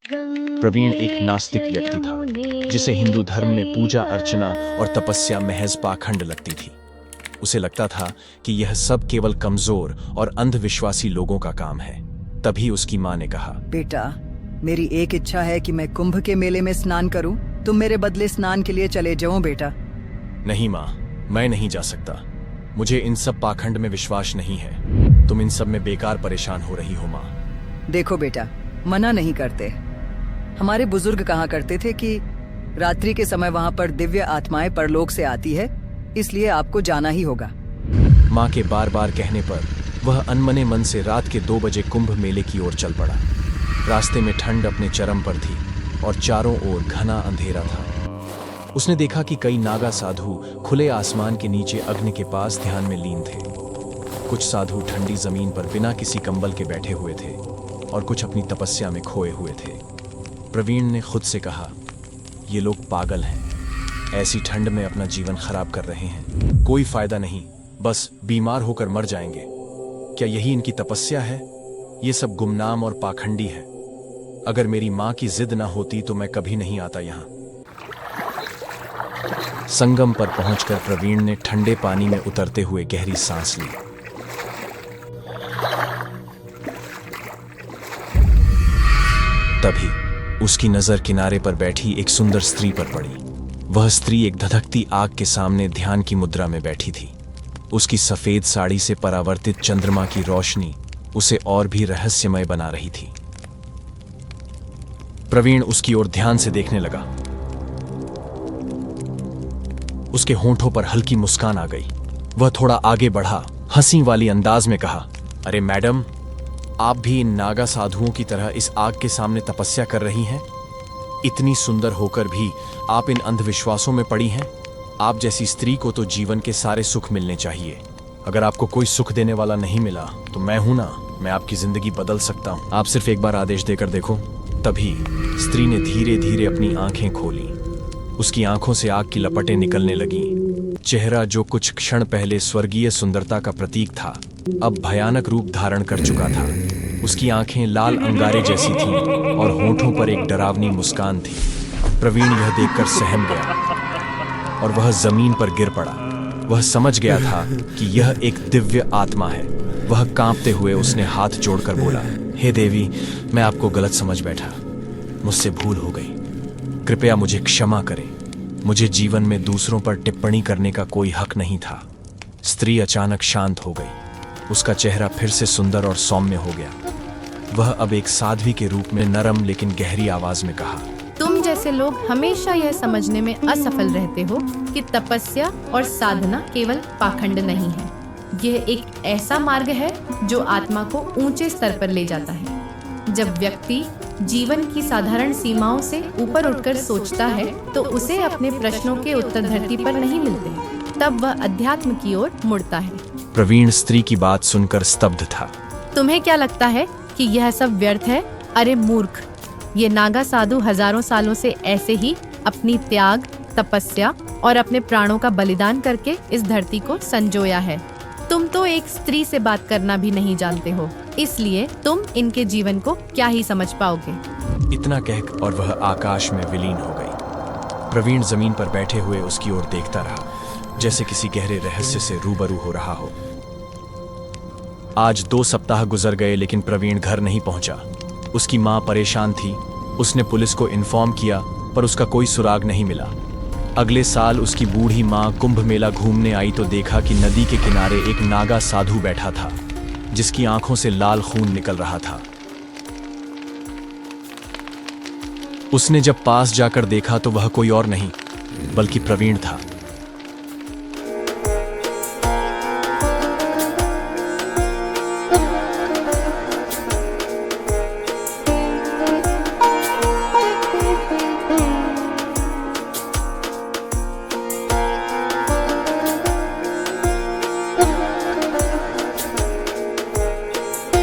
प्रवीण एक नास्तिक व्यक्ति था, जिसे हिंदू धर्म में पूजा अर्चना और तपस्या महज पाखंड लगती थी। उसे लगता था कि यह सब केवल कमजोर और अंधविश्वासी लोगों का काम है। तभी उसकी माँ ने कहा, बेटा, मेरी एक इच्छा है कि मैं कुंभ के मेले में स्नान करूं। तुम मेरे बदले स्नान के लिए चले जाओ बेटा। नहीं माँ, मैं नहीं जा सकता। मुझे इन सब पाखंड में विश्वास नहीं है। तुम इन सब में बेकार परेशान हो रही हो माँ। देखो बेटा, मना नहीं करते। हमारे बुजुर्ग कहा करते थे कि रात्रि के समय वहाँ पर दिव्य आत्माएं परलोक से आती है, इसलिए आपको जाना ही होगा। माँ के बार बार कहने पर वह अनमने मन से रात के 2 बजे कुंभ मेले की ओर चल पड़ा। रास्ते में ठंड अपने चरम पर थी और चारों ओर घना अंधेरा था। उसने देखा कि कई नागा साधु खुले आसमान के नीचे अग्नि के पास ध्यान में लीन थे। कुछ साधु ठंडी जमीन पर बिना किसी कंबल के बैठे हुए थे और कुछ अपनी तपस्या में खोए हुए थे। प्रवीण ने खुद से कहा, ये लोग पागल हैं। ऐसी ठंड में अपना जीवन खराब कर रहे हैं। कोई फायदा नहीं, बस बीमार होकर मर जाएंगे। क्या यही इनकी तपस्या है? ये सब गुमनाम और पाखंडी है। अगर मेरी माँ की जिद ना होती तो मैं कभी नहीं आता यहाँ। संगम पर पहुंचकर प्रवीण ने ठंडे पानी में उतरते हुए गहरी सांस ली। तभी उसकी नजर किनारे पर बैठी एक सुंदर स्त्री पर पड़ी। वह स्त्री एक धधकती आग के सामने ध्यान की मुद्रा में बैठी थी। उसकी सफेद साड़ी से परावर्तित चंद्रमा की रोशनी उसे और भी रहस्यमय बना रही थी। प्रवीण उसकी ओर ध्यान से देखने लगा। उसके होंठों पर हल्की मुस्कान आ गई। वह थोड़ा आगे बढ़ा, हंसी वाली अंदाज में कहा, अरे मैडम, आप भी इन नागा साधुओं की तरह इस आग के सामने तपस्या कर रही हैं? इतनी सुंदर होकर भी आप इन अंधविश्वासों में पड़ी हैं? आप जैसी स्त्री को तो जीवन के सारे सुख मिलने चाहिए। अगर आपको कोई सुख देने वाला नहीं मिला तो मैं हूं ना, मैं आपकी जिंदगी बदल सकता हूं। आप सिर्फ एक बार आदेश देकर देखो। तभी स्त्री ने धीरे धीरे अपनी आंखें खोली। उसकी आंखों से आग की लपटें निकलने लगीं। चेहरा जो कुछ क्षण पहले स्वर्गीय सुंदरता का प्रतीक था, अब भयानक रूप धारण कर चुका था। उसकी आंखें लाल अंगारे जैसी थीं और होंठों पर एक डरावनी मुस्कान थी। प्रवीण यह देखकर सहम गया और वह जमीन पर गिर पड़ा। वह समझ गया था कि यह एक दिव्य आत्मा है। वह कांपते हुए उसने हाथ जोड़कर बोला, हे देवी, मैं आपको गलत समझ बैठा। मुझसे भूल हो गई। कृपया मुझे क्षमा करें। मुझे जीवन में दूसरों पर टिप्पणी करने का कोई हक नहीं था। स्त्री अचानक शांत हो गई। उसका चेहरा फिर से सुंदर और सौम्य हो गया। वह अब एक साध्वी के रूप में नरम लेकिन गहरी आवाज में कहा, तुम जैसे लोग हमेशा यह समझने में असफल रहते हो कि तपस्या और साधना केवल पाखंड नहीं है। यह एक ऐसा मार्ग है जो आत्मा को ऊंचे स्तर पर ले जाता है। जब व्यक्ति जीवन की साधारण सीमाओं से ऊपर उठकर सोचता है तो उसे अपने प्रश्नों के उत्तर धरती पर नहीं मिलते। तब वह अध्यात्म की ओर मुड़ता है। प्रवीण स्त्री की बात सुनकर स्तब्ध था। तुम्हें क्या लगता है कि यह सब व्यर्थ है? अरे मूर्ख, ये नागा साधु हजारों सालों से ऐसे ही अपनी त्याग, तपस्या और अपने प्राणों का बलिदान करके इस धरती को संजोया है। तुम तो एक स्त्री से बात करना भी नहीं जानते हो, इसलिए तुम इनके जीवन को क्या ही समझ पाओगे। इतना कह और वह आकाश में विलीन हो गई। प्रवीण जमीन पर बैठे हुए उसकी ओर देखता रहा, जैसे किसी गहरे रहस्य से रूबरू हो रहा हो। आज 2 सप्ताह गुजर गए लेकिन प्रवीण घर नहीं पहुंचा। उसकी मां परेशान थी। उसने पुलिस को इन्फॉर्म किया पर उसका कोई सुराग नहीं मिला। अगले साल उसकी बूढ़ी मां कुंभ मेला घूमने आई तो देखा कि नदी के किनारे एक नागा साधु बैठा था, जिसकी आंखों से लाल खून निकल रहा था। उसने जब पास जाकर देखा तो वह कोई और नहीं बल्कि प्रवीण था।